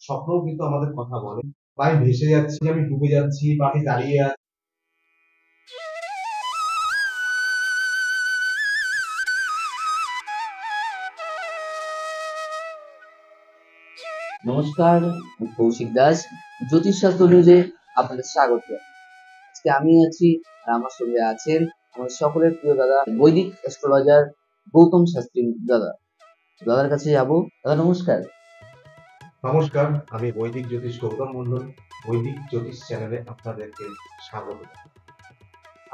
স্বপ্নও কিন্তু আমাদের কথা বলে। বা আমি ভেসে যাচ্ছি, আমি ডুবে যাচ্ছি, বা আমি দাঁড়িয়ে আছি। নমস্কার, আমি কৌশিক দাস। জ্যোতিষশাস্ত্র নিউজে আপনাদের স্বাগত। আজকে আমি আছি আর আমার সঙ্গে আছেন আমাদের সকলের প্রিয় দাদা বৈদিক অ্যাস্ট্রোলজার গৌতম শাস্ত্রী দাদা। দাদার কাছে যাবো। দাদা নমস্কার। নমস্কার, আমি বৈদিক জ্যোতিষ গৌতম মন্ডল। বৈদিক জ্যোতিষ চ্যানেলে আপনাদেরকে স্বাগত।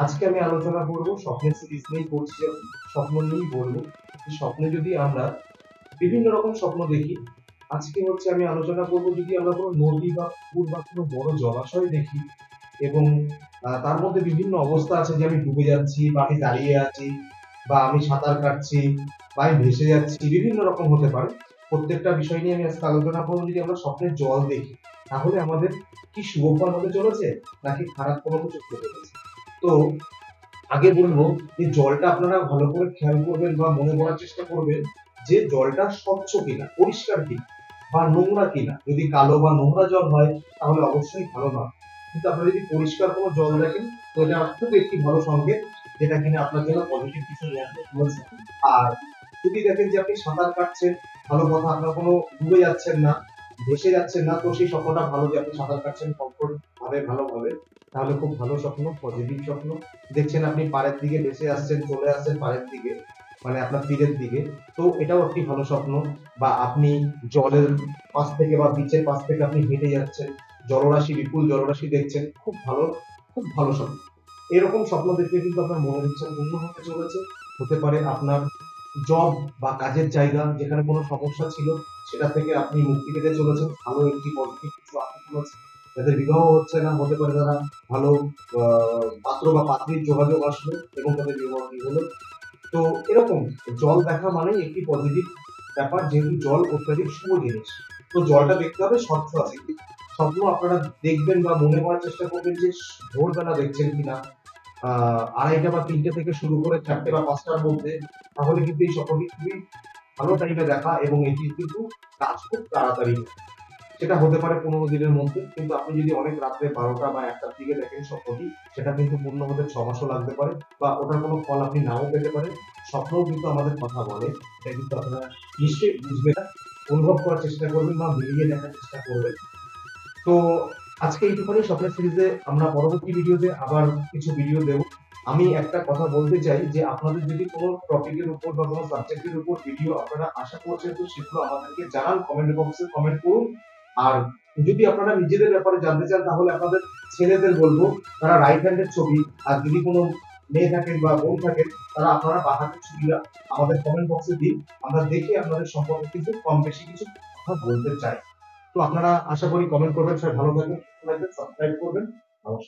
আজকে আমি আলোচনা করব স্বপ্নের সিরিজ নিয়েই করছি, যখন স্বপ্ন নিয়েই বলবো। স্বপ্নে যদি আমরা বিভিন্ন রকম স্বপ্ন দেখি, আজকে হচ্ছে আমি আলোচনা করব যদি আমরা কোনো নদী বা পুকুর বা কোনো বড় জলাশয় দেখি এবং তার মধ্যে বিভিন্ন অবস্থা আছে, যে আমি ডুবে যাচ্ছি, বা আমি দাঁড়িয়ে আছি, বা আমি সাঁতার কাটছি, বা আমি ভেসে যাচ্ছি, বিভিন্ন রকম হতে পারে। প্রত্যেকটা বিষয় নিয়ে আমি আজকে আলোচনা করবো। যদি আমরা স্বপ্নে জল দেখি, তাহলে আমাদের কি শুভ ফল হতে চলেছে নাকি খারাপ কোনো কিছু হতে চলেছে। তো আগে বলবো যে জলটা আপনারা ভালো করে খেয়াল করবেন বা মনে করার চেষ্টা করবেন যে জলটা স্বচ্ছ কিনা, পরিষ্কার কিনা, বা নোংরা কিনা। যদি কালো বা নোংরা জল হয় তাহলে অবশ্যই ভালো নয়। কিন্তু আপনারা যদি পরিষ্কার কোনো জল দেখেন, তো এটা খুব একটি ভালো সংকেত, যেটা কিনা আপনার জন্য পজিটিভ কিছু নিয়ে আসতে চলেছে। আর যদি দেখেন যে আপনি সাঁতার কাটছেন, ভালো কথা, আপনার কোনো ডুবে যাচ্ছেন না, ভেসে যাচ্ছেন না, তো সেই স্বপ্নটা ভালো, যে আপনি সাঁতার কাটছেন কমফোর্ট ভাবে, ভালোভাবে, তাহলে খুব ভালো স্বপ্ন, পজিটিভ স্বপ্ন। দেখছেন আপনি পাড়ের দিকে ভেসে আসছেন, চলে আসছেন পাড়ের দিকে, মানে আপনার তীরের দিকে, তো এটাও একটি ভালো স্বপ্ন। বা আপনি জলের পাশ থেকে বা বিচের পাশ থেকে আপনি হেঁটে যাচ্ছেন, জলরাশি, বিপুল জলরাশি দেখছেন, খুব ভালো, খুব ভালো স্বপ্ন। এরকম স্বপ্ন দেখলে কিন্তু আপনার মনের ইচ্ছা পূর্ণ হতে চলেছে। হতে পারে আপনার জব বা কাজের জায়গা, যেখানে কোনো সমস্যা ছিল, সেটা থেকে আপনি মুক্তি পেতে চলেছেন, ভালো একটি পজিটিভ কিছু আসতে চলেছে। যাদের বিবাহ হচ্ছে না, হতে পারে তারা ভালো পাত্র বা পাত্রীর যোগাযোগ আসলো এবং তাদের বিবাহটি হলো। তো এরকম জল দেখা মানেই একটি পজিটিভ ব্যাপার, যেহেতু জল অত্যাধিক শুভ জিনিস। তো জলটা দেখতে হবে স্বচ্ছ আছে কি। স্বপ্ন আপনারা দেখবেন বা মনে করার চেষ্টা করবেন যে ভোরবেলা দেখছেন কিনা, 2:30 বা 3টে থেকে শুরু করে 4টে বা 5টার মধ্যে, তাহলে কিন্তু এই স্বপ্নটি খুবই ভালো টাইমে দেখা, এবং এটি কিন্তু কাজ খুব তাড়াতাড়ি হয়। সেটা হতে পারে 15 দিনের মধ্যে, কিন্তু আপনি যদি অনেক রাত্রে 12টা বা 1টার দিকে দেখেন স্বপ্নটি, সেটা কিন্তু পূর্ণ হতে 6 মাসও লাগতে পারে, বা ওটার কোনো ফল আপনি নাও পেতে পারেন। স্বপ্নও কিন্তু আমাদের কথা বলে, এটা কিন্তু আপনারা নিশ্চয়ই বুঝবেন না, অনুভব করার চেষ্টা করবেন বা মিলিয়ে দেখার চেষ্টা করবেন। তো আজকে এইটুখানি স্বপ্নের সিরিজে। আমরা পরবর্তী ভিডিওতে আবার কিছু ভিডিও দেব। আমি একটা কথা বলতে চাই যে আপনাদের যদি কোনো টপিকের উপর বা কোনো সাবজেক্টের উপর ভিডিও আপনারা আশা করছেন, তো সেগুলো আমাদেরকে জানান, কমেন্ট বক্সে কমেন্ট করুন। আর যদি আপনারা নিজেদের ব্যাপারে জানতে চান, তাহলে আপনাদের ছেলেদের বলবো তারা রাইট হ্যান্ডের ছবি, আর যদি কোনো মেয়ে থাকেন বা বোন থাকেন, তারা আপনারা বাঁ হাতের ছবিটা আমাদের কমেন্ট বক্সে দিন। আমরা দেখে আপনাদের সম্পর্কে কিন্তু কম বেশি কিছু কথা বলতে চাই। তো আপনারা আশা করি কমেন্ট করবেন। সবাই ভালো থাকবেন, সুস্থ থাকবেন, সাবস্ক্রাইব করবেন। নমস্কার।